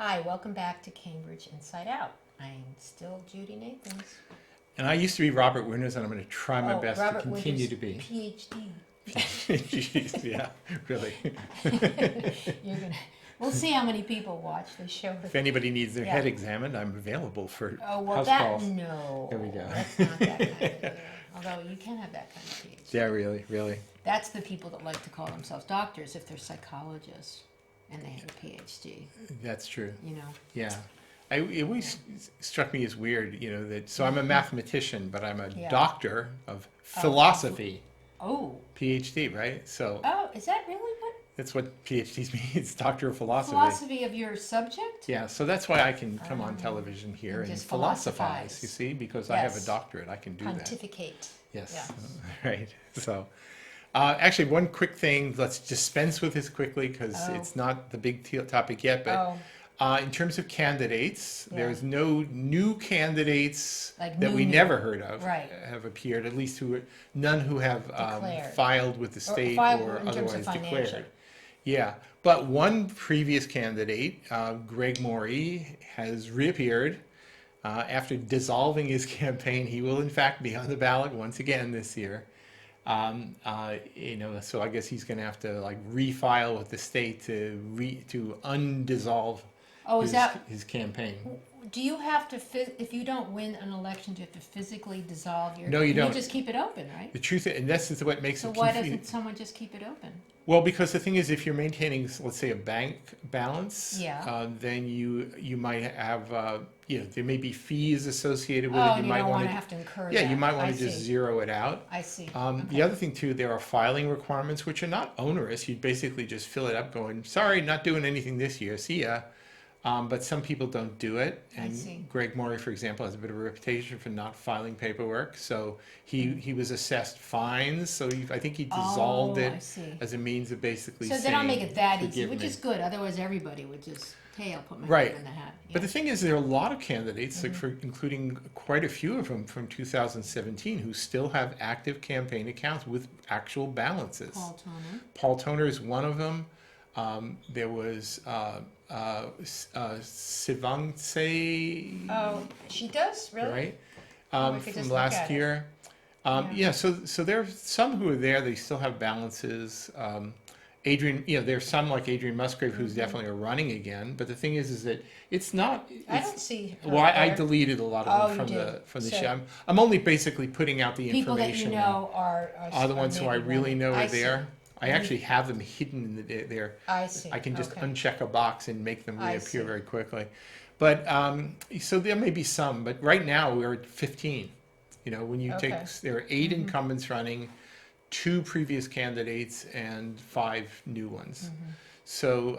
Hi, welcome back to Cambridge Inside Out. I'm still Judy Nathans. And I used to be Robert Winters, and I'm going to try my best Robert to continue Winters, to be. PhD. Jeez, yeah, really. You're gonna. We'll see how many people watch this show. If anybody needs their Yeah. head examined, I'm available for Oh well, house that calls. no. There we go. That's not that kind of deal. Although you can have that kind of PhD. Yeah, really. That's the people that like to call themselves doctors if they're psychologists and they have a PhD. That's true. You know. Yeah. It always struck me as weird, that, so I'm a mathematician, but I'm a doctor of philosophy, PhD, right? So Oh, is that really what? that's what PhDs mean. It's doctor of philosophy. Philosophy of your subject? Yeah, so that's why I can come on television here And and just philosophize, you see, because I have a Yes. doctorate, I can do that. Pontificate. Yes, Yeah. right. So, actually, one quick thing, let's dispense with this quickly because it's not the big topic yet, but in terms of candidates, there's no new candidates Like that we new. never heard of Right. have appeared, at least none who have Declared. filed with the state filed or in terms of otherwise financial. declared. Yeah, but one previous candidate, Greg Morey, has reappeared. After dissolving his campaign, he will in fact be on the ballot once again this year. So I guess he's going to have to refile with the state to undissolve his campaign. Do you have to, if you don't win an election, do you have to physically dissolve your? No, you don't. You just keep it open, right? The truth, and this is what makes So it why confusing. doesn't someone just keep it open? Well, because the thing is, if you're maintaining, let's say, a bank balance, Yeah. then you might have, there may be fees associated with Oh, it. and you might don't want want to have to incur yeah, that. you might want I to just see. zero it out. I see. The Okay. other thing too, there are filing requirements which are not onerous. You basically just fill it up, going, "Sorry, not doing anything this year. See ya." But some people don't do it, I and see. Greg Morey, for example, has a bit of a reputation for not filing paperwork. So he was assessed fines. So I think he dissolved I it see. as a means of basically So saying, they don't make it that easy, "Forgive which me." is good. Otherwise, everybody would just, hey, I'll put my Right. name in the hat. But the thing is, there are a lot of candidates, Mm-hmm. including quite a few of them from 2017, who still have active campaign accounts with actual balances. Paul Toner. Paul Toner is one of them. There was Sivangse, Oh, she does really. right, Oh, we could from just look last at it. year. So there are some who are there. They still have balances. Adrian, there's some like Adrian Musgrave who's definitely are running again. But the thing is that it's not. I don't see her Well, I there. deleted a lot Oh, of them you from the did. So- show. I'm only basically putting out the People that information. you know Are the ones who I maybe really running. know I are see. there. I actually have them hidden there. I see. I can just Okay. uncheck a box and make them I see. reappear very quickly. But so there may be some, but right now we're at 15. When you Okay. there are 8 incumbents running, 2 previous candidates, and 5 new ones. So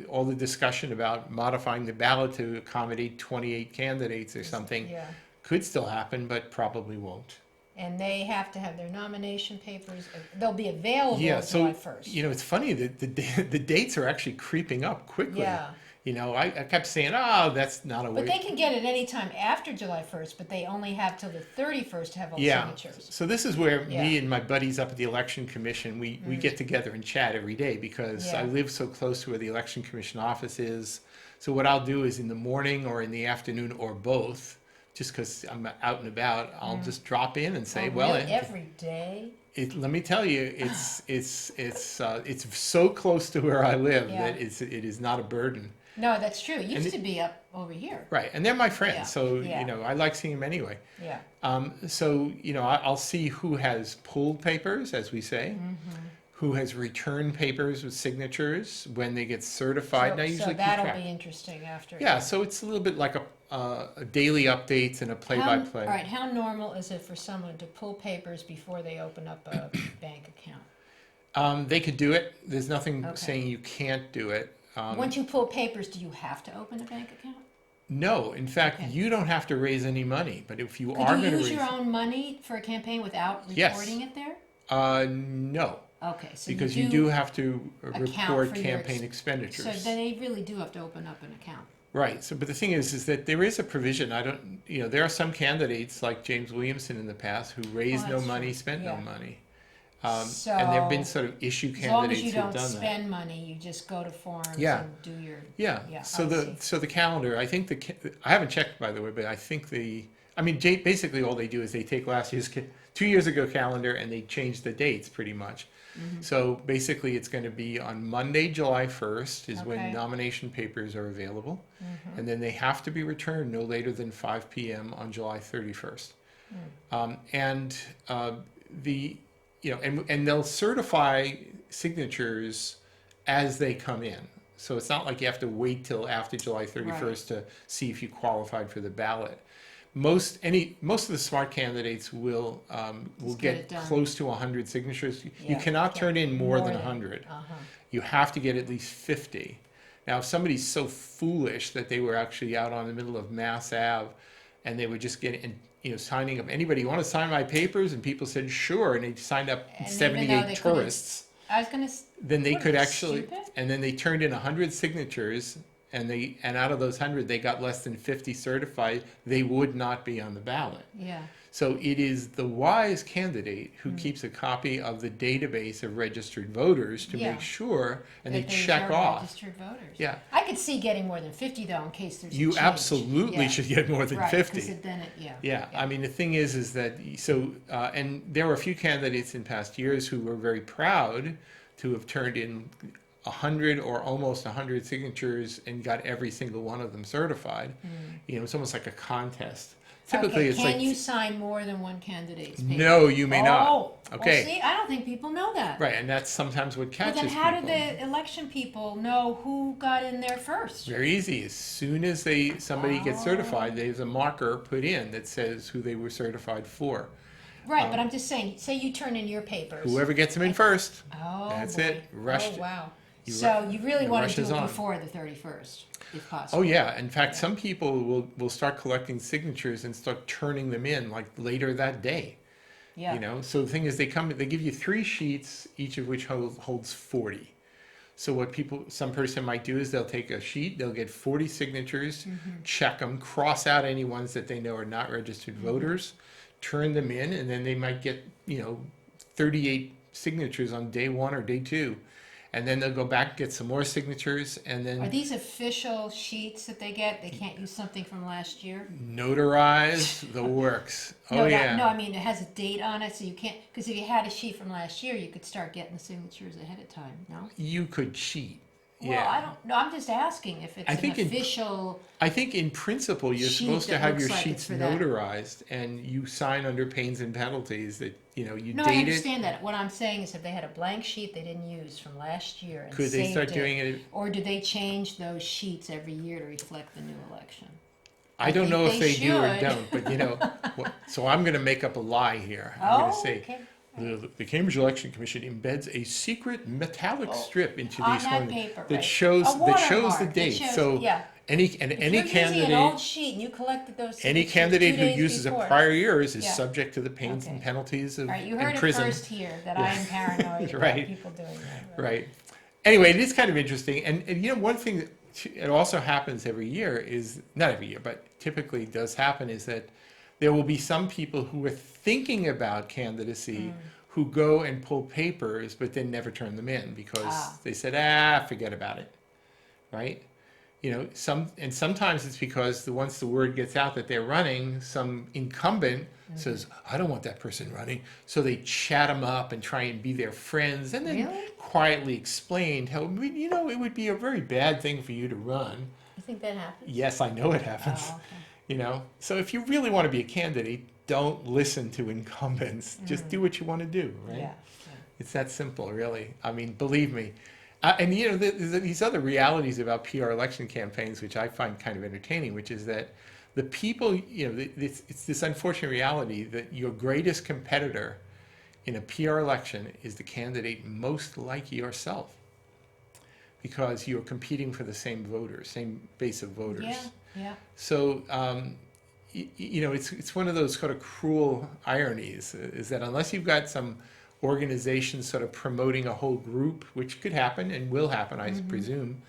all the discussion about modifying the ballot to accommodate 28 candidates or something Yeah. could still happen, but probably won't. And they have to have their nomination papers. They'll be available Yeah, July so 1st. it's funny that the dates are actually creeping up quickly. Yeah. I kept saying, "Oh, that's not a But way." they can get it any time after July 1st, but they only have till the 31st to have all Yeah. signatures. So this is where me Yeah. Mm. and my buddies up at the Election Commission, we get together and chat every day because Yeah. I live so close to where the Election Commission office is. So what I'll do is in the morning or in the afternoon or both, just because I'm out and about, I'll just drop in and say, Oh, "Well, really? Every day? let me tell you, it's so close to where I live Yeah. that it is not a burden." No, that's true. It used And to be up over here. Right, and they're my friends, Yeah, so yeah. I like seeing them anyway. Yeah. So I'll see who has pulled papers, as we say, who has returned papers with signatures when they get certified. And I So usually keep that'll track. be interesting after. Yeah, so it's a little bit like a daily updates and a play-by-play. All right, how normal is it for someone to pull papers before they open up a bank account? They could do it. There's nothing Okay. saying you can't do it. Once you pull papers, do you have to open a bank account? No, in fact, Okay. you don't have to raise any money. But if you are Could going you to use raise, your own money for a campaign without Yes. recording it there? No, Okay, so because you do have to account record for your campaign expenditures. So then they really do have to open up an account. Right. So, but the thing is that there is a provision. There are some candidates like James Williamson in the past who raised Oh, no that's money, true. spent no Yeah. money. And there have been sort of issue as long as candidates you who've don't done that. spend money, you just go to forums Yeah. and do your, Yeah. yeah, So I see. the calendar, I think I haven't checked, by the way, but I think basically all they do is they take last year's 2 years ago calendar and they change the dates pretty much. So basically it's going to be on Monday, July 1st is when Okay. nomination papers are available. And then they have to be returned no later than 5 p.m. on July 31st. And the and they'll certify signatures as they come in. So it's not like you have to wait till after July 31st to see if you qualified for the ballot. Most of the smart candidates will Just get get it done. close to 100 signatures. You Yeah, cannot yeah, turn in more than than- 100. Uh-huh. You have to get at least 50. Now, if somebody's so foolish that they were actually out on the middle of Mass Ave and they were just getting, signing up, anybody, you want to sign my papers? And people said, sure. And they signed up And even though 78 they couldn't- tourists. I was gonna, Then they what, could are they actually, stupid? and then they turned in 100 signatures and out of those 100, they got less than 50 certified. They would not be on the ballot. Yeah, So it is the wise candidate who keeps a copy of the database of registered voters to Yeah. make sure, and they that check are off. registered voters. Yeah. I could see getting more than 50 though, in case there's a You change. absolutely Yeah. should get more than Right, 50. 'cause then it, yeah. Yeah, I mean, the thing is that, and there were a few candidates in past years who were very proud to have turned in 100 or almost 100 signatures and got every single one of them certified. It's almost like a contest. Typically, Okay, it's can like, you sign more than one candidate's paper? no, you may not. Oh, Okay. well, see, I don't think people know that. Right, and that's sometimes what Well, catches then how people. do the election people know who got in there first? Very easy. As soon as somebody gets certified, there's a marker put in that says who they were certified for. Right, but I'm just saying, say you turn in your papers. Whoever gets them in first. Oh, That's boy. it. Rush. Oh, wow. You So you really the want rush to do is it on. before the 31st, if Oh possible. yeah. In fact, some people will start collecting signatures and start turning them in like later that day. Yeah. So the thing is, they give you 3 sheets, each of which holds 40. So what some person might do is they'll take a sheet, they'll get 40 signatures, check them, cross out any ones that they know are not registered voters, turn them in, and then they might get 38 signatures on day 1 or day 2. And then they'll go back, get some more signatures, and Are then these official sheets that they get? They can't use something from last year? notarize the works. No, Oh yeah. no, I mean, it has a date on it, so you can't, because if you had a sheet from last year, you could start getting the signatures ahead of time, no? You could cheat. Well, Yeah. I don't, no, I'm just asking if it's I an think official, I think in principle, you're sheet supposed to that have looks your like it's sheets for that. notarized, and you sign under pains and penalties that you no, I date it. understand that. What I'm saying is if they had a blank sheet they didn't use from last year and Could they saved start it, doing it? or do they change those sheets every year to reflect the new election? I don't think know if they they do or should. don't, but so I'm going to make up a lie here. I'm going to say okay. the Cambridge Election Commission embeds a secret metallic strip into On these that forms paper, that right. shows A that shows the watermark that date. shows- So yeah. any If you're candidate. using an old sheet and you collected those Any signatures candidate 2 who days uses before. a prior years is Yeah. subject to the pains Okay. and penalties of All right, you heard it prison. first here that I am paranoid about Right. people doing that. Right. Anyway, it is kind of interesting, and one thing that it also happens every year is not every year, but typically does happen is that there will be some people who are thinking about candidacy who go and pull papers but then never turn them in because they said, forget about it, right? Sometimes it's because once the word gets out that they're running, some incumbent says, I don't want that person running. So they chat them up and try and be their friends and then Really? quietly explain how, it would be a very bad thing for you to run. You think that happens? Yes, I know it happens. Oh, okay. So if you really want to be a candidate, don't listen to incumbents. Just do what you want to do, right? Yeah. It's that simple, really. I mean, believe me. And there's these other realities about PR election campaigns, which I find kind of entertaining, which is that the people, it's this unfortunate reality that your greatest competitor in a PR election is the candidate most like yourself, because you're competing for the same voters, same base of voters. Yeah. So, it's one of those sort of cruel ironies, is that unless you've got some organization sort of promoting a whole group, which could happen and will happen, I presume,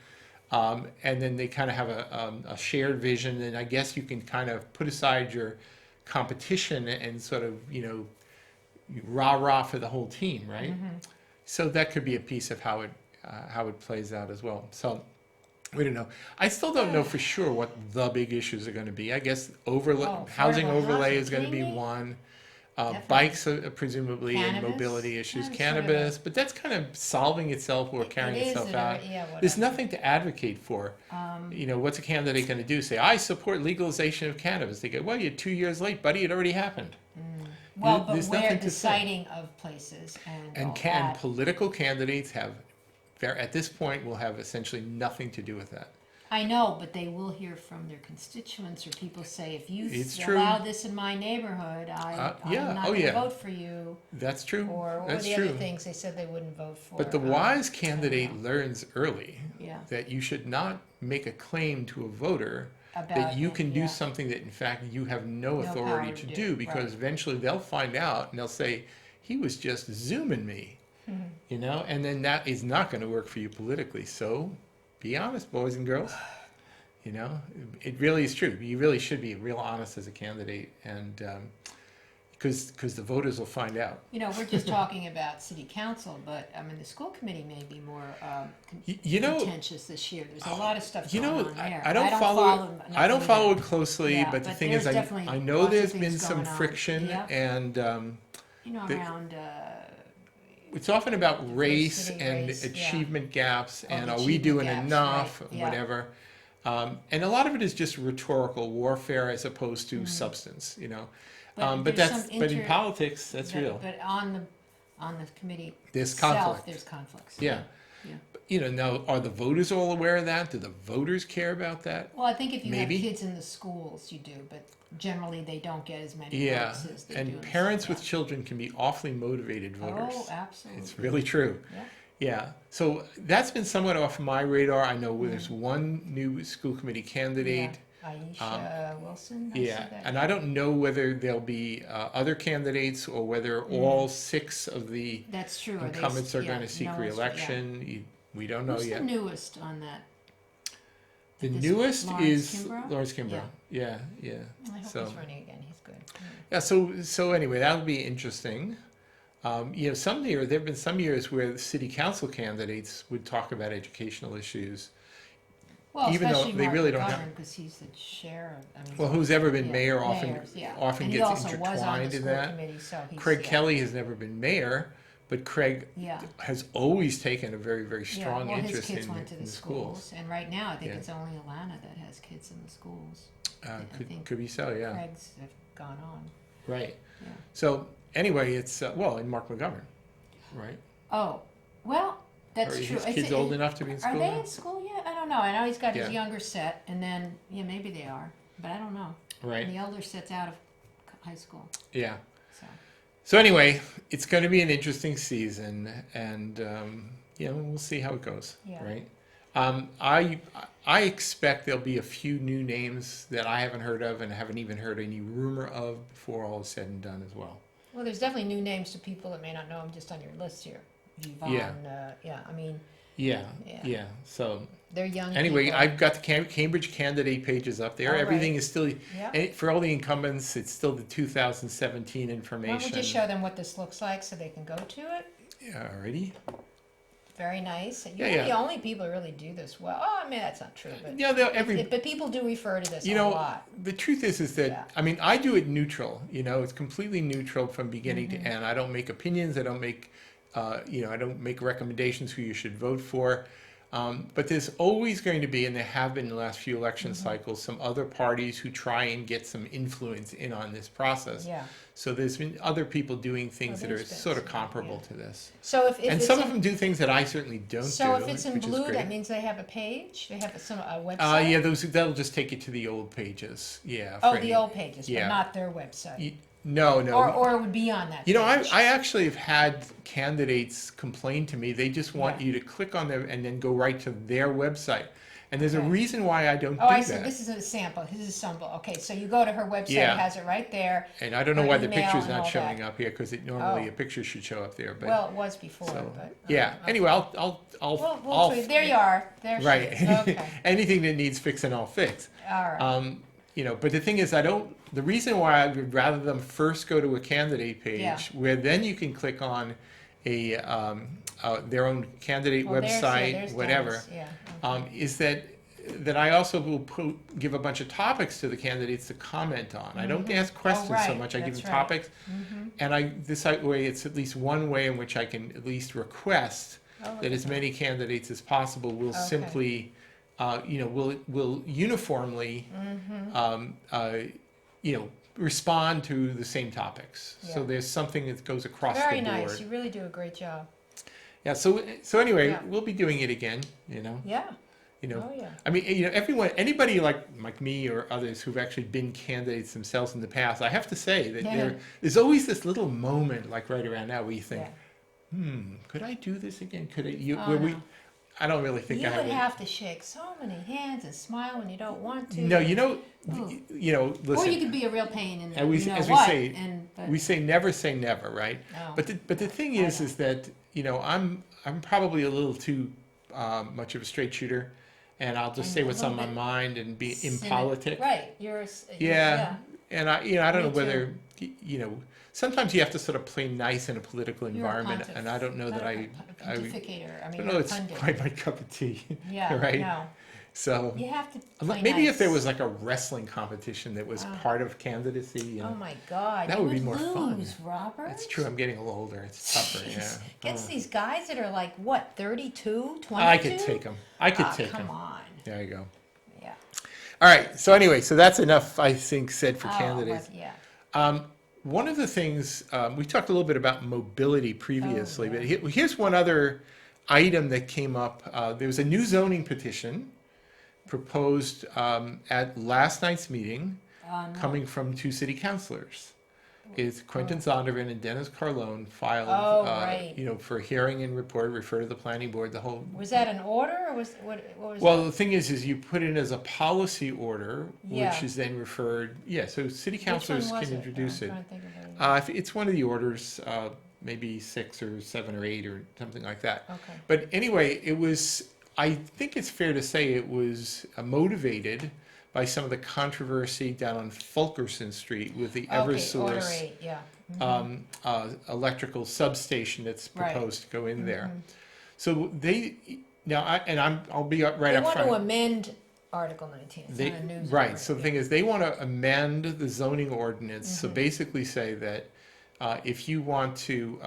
and then they kind of have a shared vision, and I guess you can kind of put aside your competition and sort of, rah-rah for the whole team, right? Mm-hmm. So that could be a piece of how it plays out as well. So we don't know. I still don't know for sure what the big issues are going to be. I guess housing affordable overlay housing, is going to be maybe? one. Definitely. Bikes presumably and Cannabis? mobility issues, That's sort of cannabis, but that's kind of solving itself or It carrying is, itself or- out. yeah, There's whatever. nothing to advocate for. What's a candidate going to do? Say, I support legalization of cannabis. They go, well, you're 2 years late, buddy. It already happened. Well, but There's where nothing the to say. citing of places and all And that. political candidates at this point, will have essentially nothing to do with that. I know, but they will hear from their constituents or people say, if you It's allow true. this in my neighborhood, yeah. I'm not Oh, going to yeah. vote for you. That's true. Or what were That's the true. other things they said they wouldn't vote for? But the wise candidate learns early Yeah. that you should not make a claim to a voter that About you it, can do yeah. something that in fact you have no No authority power to to do, do, because right. eventually they'll find out and they'll say, he was just zooming me, Mm-hmm. and then that is not going to work for you politically. So be honest, boys and girls. It really is true. You really should be real honest as a candidate, and because the voters will find out. We're just talking about city council, but I mean, the school committee may be more contentious this year. There's a lot of stuff going on there. I don't follow nothing it closely, Yeah, but the but thing is, there's definitely I know lots of there's things been some going on. friction, Yeah. and around. it's often about race Diversity, and race, yeah. achievement gaps, Oh, and the are we achievement doing gaps, enough, right, yeah. whatever. And a lot of it is just rhetorical warfare as opposed to substance, But there's some but in politics, that's but, real. But on the committee There's itself, conflict. there's conflicts. Yeah. Yeah. Now, are the voters all aware of that? Do the voters care about that? Well, I think if you Maybe. have kids in the schools, you do, but generally they don't get as many Yeah. votes as they do. And in the parents city. with children can be awfully motivated voters. Oh, absolutely. It's really true. Yeah. Yeah. So that's been somewhat off my radar. I know there's one new school committee candidate. Yeah. Aisha Wilson. I Yeah, see that. and I don't know whether there'll be other candidates or whether all 6 of the That's true. incumbents are going to seek no one's- re-election. We don't know Who's yet. the newest on that? The This newest Lawrence is Kimbrough? Lawrence Kimbrough. Yeah. I hope So he's running again. He's good. yeah, so anyway, that'll be interesting. There have been some years where the city council candidates would talk about educational issues. Well, Even though especially they Mark really don't have- McGovern, because he's the chair of. I mean, Well, who's ever been yeah, mayor often mayors, yeah. often And he gets also was on the intertwined in school that. committee, so he's, Craig yeah. Kelly has never been mayor, but Craig Yeah. has always taken a very, very Yeah, strong well, his interest kids in went to the the schools. schools, and right now I think Yeah. it's only Alana that has kids in the schools. I think Could be so, yeah. Craig's have gone on. Right. Yeah. So anyway, it's and Mark McGovern, right? Oh, well, that's Are true. his It's- kids old enough to be in Are school they now? in school yet? I don't know. I know he's got Yeah. his younger set, and then maybe they are, but I don't know. Right. And the elder set's out of high school, Yeah. so. So anyway, it's going to be an interesting season, and we'll see how it goes. Yeah. Right. I expect there'll be a few new names that I haven't heard of and haven't even heard any rumor of before all is said and done as well. Well, there's definitely new names to people that may not know them just on your list here. Yvonne, I mean, Yeah. Yeah. Yeah. So they're young anyway, people. I've got the Cambridge candidate pages up there. All right. Everything is still, Yeah. and for all the incumbents, it's still the 2017 Why information. don't we just show them what this looks like so they can go to it? Yeah, already. Very nice. You're Yeah, the yeah. only people who really do this well. Oh, I mean, that's not true, but Yeah, but people do refer to this you a know, lot. the truth is that, Yeah. I mean, I do it neutral, it's completely neutral from beginning Mm-hmm. to end. I don't make opinions. I don't make, I don't make recommendations who you should vote for. But there's always going to be, and there have been in the last few election Mm-hmm. cycles, some other parties who try and get some influence in on this process. Yeah. So there's been other people doing things that are there's been sort of some, comparable yeah. to this. So if And it's some in, of them do things that I certainly don't so do, if it's in which is blue, great. that means they have a page. They have a website. Yeah, that'll just take you to the old pages. Yeah. Oh, for the any- old pages, yeah. but not their website. No. Or it would be on that. I page. actually have had candidates complain to me. They just want Yeah. you to click on them and then go right to their website. And there's a Okay. reason why I don't Oh, do I see. that. This is a sample. This is a sample. Okay, so you go to her website. Yeah. It has it right there. And I don't know her why the email picture's and not all showing that. up here because normally Oh. a picture should show up there. But Well, it was before, so but yeah. okay. Anyway, I'll We'll tweet. There you are. There right. she is. Okay. Anything that needs fixing, I'll fix. All right. But the thing is, I don't the reason why I would rather them first go to a candidate page Yeah. where then you can click on their own candidate Well, website, there's whatever, Dennis, yeah. Okay. is that I also will give a bunch of topics to the candidates to comment on. I don't ask questions so right, much. I give that's them right. topics, and this way it's at least one way in which I can at least request that as many candidates as possible will simply, will uniformly, respond to the same topics. So Yeah. there's something that goes across the Very board. nice. You really do a great job. Yeah. So anyway, Yeah. we'll be doing it again. Yeah. Oh yeah. I mean, anybody like me or others who've actually been candidates themselves in the past, I have to say that there's always this little moment, like right around now, where you think, could I do this again? Could I? No. I don't really think You I would would. have to shake so many hands and smile when you don't want to. No, Ooh. listen. Or you could be a real pain in the, as we but, say never, right? no. But the thing is that I'm probably a little too much of a straight shooter, and I'll just And say a what's little on my bit mind and be cynic. impolitic. Right. Yeah. And I don't know Me whether sometimes you have to sort of play nice in a political You're a environment, pontiff, and I don't know not that a I pontificator. I mean, don't know you're a it's pundit. quite my cup of tea. Yeah. right? No. So You have to play maybe nice. if there was like a wrestling competition that was part of candidacy, Oh my God! that you would be more fun. lose, Robert. That's true. I'm getting a little older. It's tougher. Jeez. Yeah. Gets these guys that are like what, 32, 22? I could take them. I could take them. Come on. There you go. Yeah. All right. So anyway, so that's enough, I think, said for Oh, candidates. but yeah. One of the things we talked a little bit about mobility previously, Oh, but here's one other item that came up. There was a new zoning petition proposed at last night's meeting, coming from two city councilors. Is Quentin Zondervan and Dennis Carlone filed, right. for hearing and report, refer to the planning board, the whole. Was that an order or what was Well, that? the thing is you put it as a policy order, Yeah. which is then referred. Yeah, so city Which one councilors was can it? introduce I'm it. trying to think of it. It's one of the orders, maybe 6 or 7 or 8 or something like that. Okay. But anyway, I think it's fair to say it was motivated by some of the controversy down on Fulkerson Street with the Okay, order Eversource 8, yeah. electrical substation that's Right. proposed to go in there. So I'll be right They up want to front. amend Article 19. It's not a new Right, zoning, so the yeah. thing is, they want to amend the zoning ordinance, so basically say that if you want to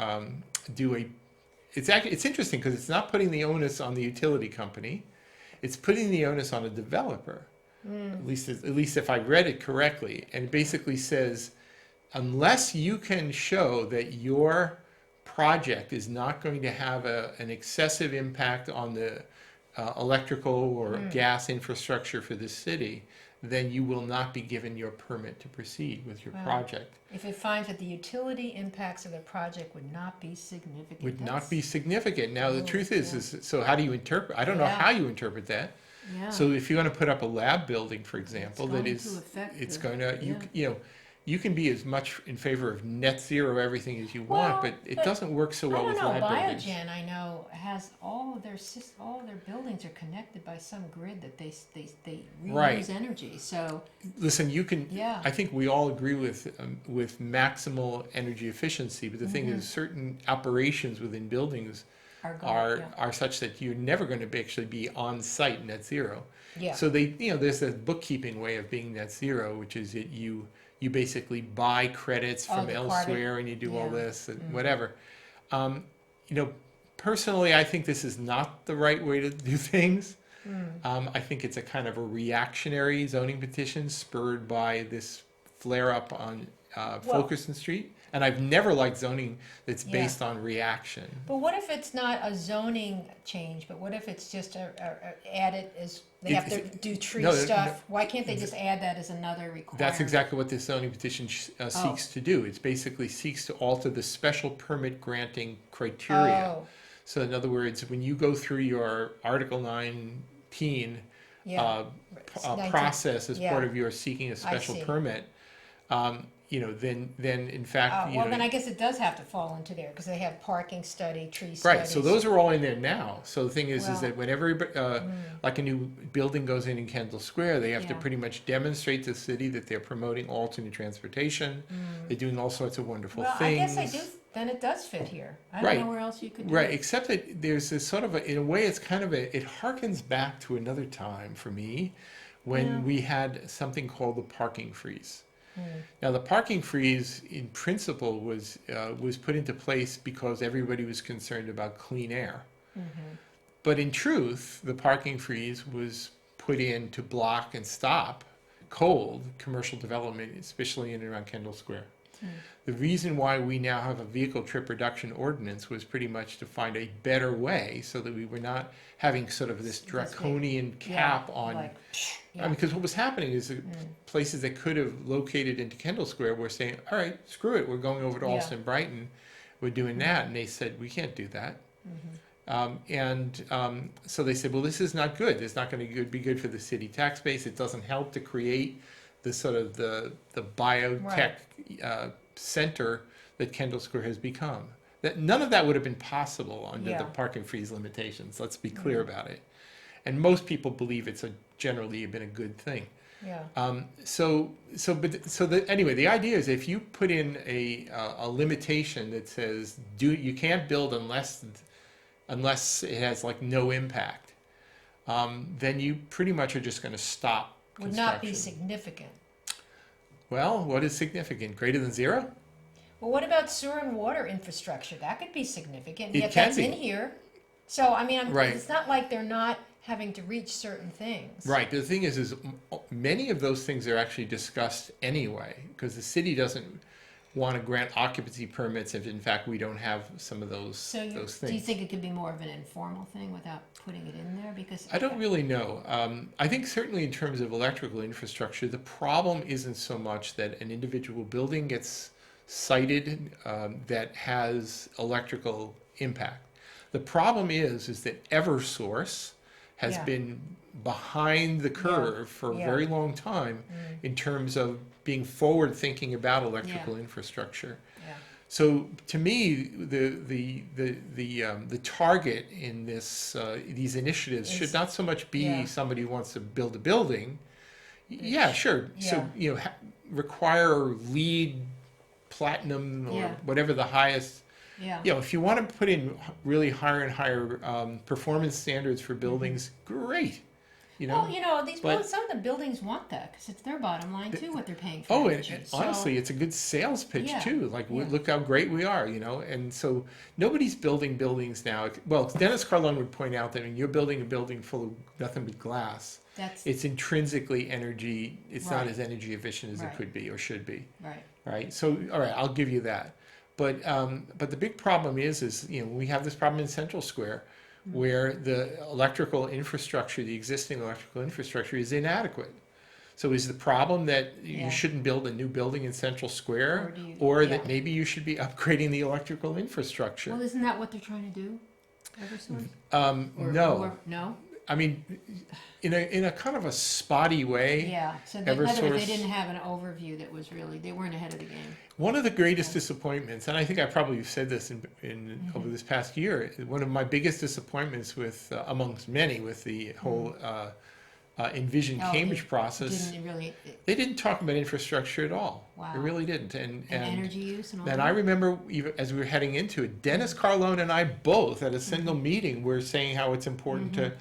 it's interesting because it's not putting the onus on the utility company, it's putting the onus on a developer, at least if I read it correctly, and it basically says, unless you can show that your project is not going to have an excessive impact on the electrical or gas infrastructure for the city, then you will not be given your permit to proceed with your Wow. project. If it finds that the utility impacts of the project would not be significant. Would not that's- be significant. Now, the Oh, truth yeah. is, so how do you interpret? I don't know Yeah. how you interpret that. Yeah. So if you're going to put up a lab building, for example, that going is, to affect it's the- going to, yeah. you can be as much in favor of net zero everything as you want, Well, but it but doesn't work so I well don't with know, lab buildings. Biogen, I know, has all of their buildings are connected by some grid that they reuse Right. energy, so, Listen, you can. Yeah. I think we all agree with maximal energy efficiency, but the thing is, certain operations within buildings are going, are such that you're never going to actually be on site net zero. yeah. So there's a bookkeeping way of being net zero, which is that you basically buy credits Oh, from the carbon- elsewhere and you do all yeah. this and whatever. Personally, I think this is not the right way to do things. I think it's a kind of a reactionary zoning petition spurred by this flare up on Fulkerson Street. And I've never liked zoning that's Yeah. based on reaction. But what if it's not a zoning change, but what if it's just add it as, they have to do tree no, stuff? Why can't they just add that as another requirement? That's exactly what this zoning petition seeks to do. It basically seeks to alter the special permit granting criteria. Oh, So in other words, when you go through your Article 19 yeah. 19 process as yeah. part of your seeking a special see. permit, then in fact, Well, then I guess it does have to fall into there, because they have parking study, tree right. studies. So those are all in there now. So the thing is Well, that whenever like a new building goes in Kendall Square, they have to Yeah. pretty much demonstrate to the city that they're promoting alternate transportation. They're doing all sorts of wonderful Well, things. I guess I do, then it does fit here. I don't Right. know where else you could do Right, it. except that there's this sort of in a way, it's kind of it harkens back to another time for me when Yeah. we had something called the parking freeze. Mm. Now, the parking freeze, in principle, was put into place because everybody was concerned about clean air. Mm-hmm. But in truth, the parking freeze was put in to block and stop cold commercial development, especially in and around Kendall Square. The reason why we now have a vehicle trip reduction ordinance was pretty much to find a better way so that we were not having sort of this draconian cap on. Like, I mean, because what was happening is that places that could have located into Kendall Square were saying, all right, screw it, we're going over to Yeah. Alston Brighton, we're doing that. And they said, we can't do that. So they said, well, this is not good. It's not going to be good for the city tax base. It doesn't help to create the sort of the biotech center that Kendall Square has become. That none of that would have been possible under Yeah. the parking freeze limitations. Let's be clear about it. And most people believe it's generally been a good thing. Yeah. Anyway, the idea is if you put in a limitation that says you can't build unless it has like no impact, then you pretty much are just going to stop Would not be construction. significant. Well, what is significant? Greater than zero? Well, what about sewer and water infrastructure? That could be significant. It Yet can that's be. in here. So, I mean, Right. it's not like they're not having to reach certain things. Right. The thing is many of those things are actually discussed anyway, because the city doesn't want to grant occupancy permits if, in fact, we don't have some of those So those do you things. think it could be more of an informal thing without putting it in there? Because I don't really know. I think certainly in terms of electrical infrastructure, the problem isn't so much that an individual building gets cited that has electrical impact. The problem is that Eversource has Yeah. been behind the curve for a Yeah. very long time in terms of being forward thinking about electrical Yeah. infrastructure. Yeah. So to me, the target in these initiatives should Is- not so much be yeah. somebody who wants to build a building. Yeah, sure. So Yeah. require LEED, platinum, or Yeah. whatever the highest. Yeah. If you want to put in really higher and higher performance standards for buildings, great. Well, but- some of the buildings want that because it's their bottom line too, what they're paying for. Oh, energy. and So- honestly, it's a good sales pitch Yeah, too. Like, yeah. look how great we are, And so nobody's building buildings now. Well, Dennis Carlone would point out that when you're building a building full of nothing but glass, that's it's intrinsically energy. It's not Right. as energy efficient as Right. it could be or should be, right. right? So, all right, I'll give you that. But the big problem is we have this problem in Central Square, where the electrical infrastructure, the existing electrical infrastructure, is inadequate. So is the problem that Yeah. you shouldn't build a new building in Central Square, Or do you- or yeah. that maybe you should be upgrading the electrical infrastructure? Well, isn't that what they're trying to do? Eversource? No, No. I mean, in a kind of a spotty way. Yeah. So in other words, Eversource- they didn't have an overview that was really. They weren't ahead of the game. One of the greatest disappointments, and I think I probably said this in over this past year, one of my biggest disappointments with, amongst many, with the whole Envision Oh, Cambridge it process, Didn't really. they didn't talk about infrastructure at all. Wow. They really didn't. And energy use and all then that. I remember, even as we were heading into it, Dennis Carlone and I both at a single meeting were saying how it's important to,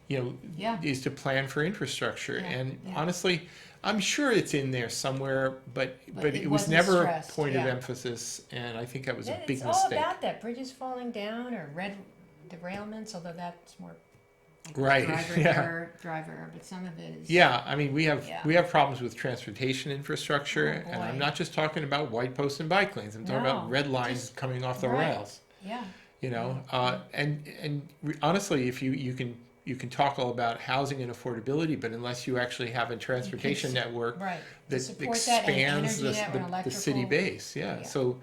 Yeah. is to plan for infrastructure. Yeah, And yeah. honestly, I'm sure it's in there somewhere, but But it it was wasn't never stressed, a point of yeah. emphasis, and I think that was a It's big all mistake. about that bridges falling down or red derailments, although that's more like Right, driver yeah. error, but some of it is. Yeah, I mean, we have Yeah. problems with transportation infrastructure, Oh, and I'm boy. not just talking about white posts and bike lanes. I'm talking about No, red lines just- coming off the right. rails. Yeah. Honestly, if you can talk all about housing and affordability, but unless you actually have a transportation network Right. To that support that and expands energy network, the city electrical- base, yeah. Yeah. So,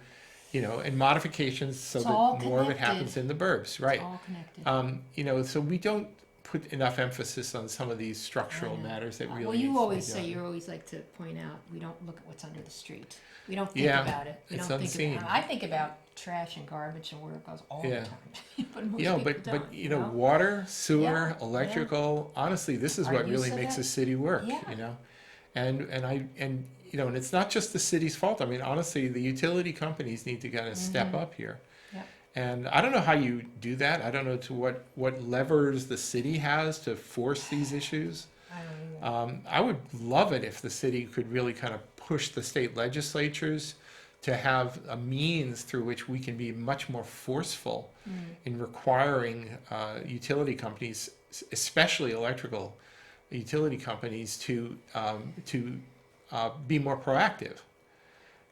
and modifications so It's that all more of it connected. happens in the burbs, right? It's all connected. So we don't put enough emphasis on some of these structural I know. matters that really. Well, needs you to be always done. say, you always like to point out, we don't look at what's under the street. We don't think Yeah, about it. We it's don't unseen. think about I think about trash and garbage and where it goes all Yeah. the time. But most You know, people but don't, you know, water, sewer, Yeah, yeah. electrical. Honestly, this is Our what use really of makes it. a city work. Yeah. You know, and you know, and it's not just the city's fault. I mean, honestly, the utility companies need to kind of step up here. Yeah. And I don't know how you do that. I don't know to what levers the city has to force these issues. I don't either. I would love it if the city could really kind of push the state legislatures to have a means through which we can be much more forceful in requiring utility companies, especially electrical utility companies, to be more proactive.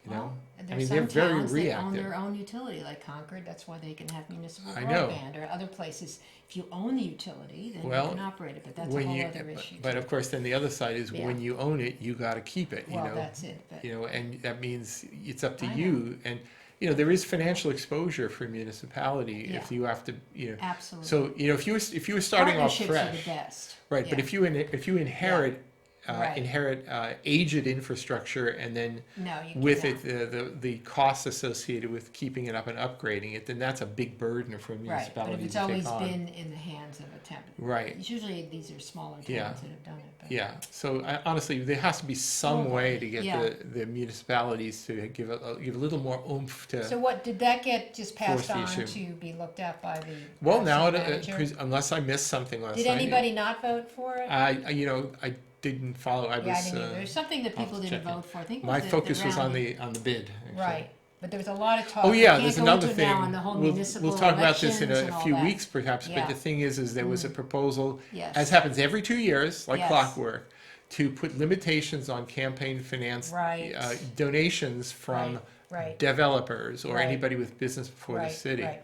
You know, And I there's mean, they're some very towns that own reactive. their own utility, like Concord. That's why they can have municipal I know. broadband. Or other places, if you own the utility, then Well, you can operate it. But that's a When whole you, other issue. but too. of course, then the other side is Yeah. when you own it, you got to keep it. You Well, know, that's it. But you know, and that means it's up to I know. you. And you know, there is financial exposure for municipality if Yeah. you have to, you know. absolutely. So you know, if you were starting off Partnerships are the fresh, best. right? But Yeah. if you inherit Right. aged infrastructure and then No, you with cannot. it the costs associated with keeping it up and upgrading it, then that's a big burden for a Right, but municipality if it's to always take on. been in the hands of a town, Right. usually these are smaller towns Yeah. that have done it. But Yeah, so honestly, there has to be some Well, way to get yeah. the municipalities to give a little more oomph to. So what, did that get just passed Force the on issue. to be looked at by the Well, now, city manager? unless I missed something last Did night. anybody not vote for it? I didn't follow. I Yeah, I was. didn't either. There's something that I'll people have to didn't check it. vote for. I think it My was focus was on rounding- the bid. Actually. Right, but there was a lot of talk. Oh We yeah, can't there's go another into thing. now on the whole municipal We'll talk about this in elections a and all few that. weeks, perhaps. Yeah. But the thing is there was a proposal, Yes. as happens every 2 years, like Yes. clockwork, to put limitations on campaign finance Right. donations from Right, developers or Right. anybody with business before right, the city. right.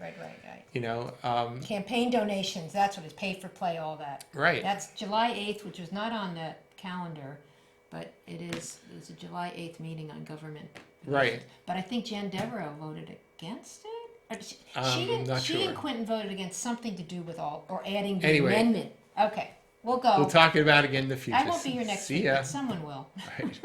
You know, Campaign donations, that's what it's pay for play, all that. right? That's July 8th, which was not on the calendar, but it's a July 8th meeting on government. Right. But I think Jan Devereaux voted against it? Or Not she sure. and Quentin voted against something to do with or adding the Anyway. amendment. Okay, we'll go. We'll talk about it again in the future. I won't be here next See week, ya. but someone will. Right.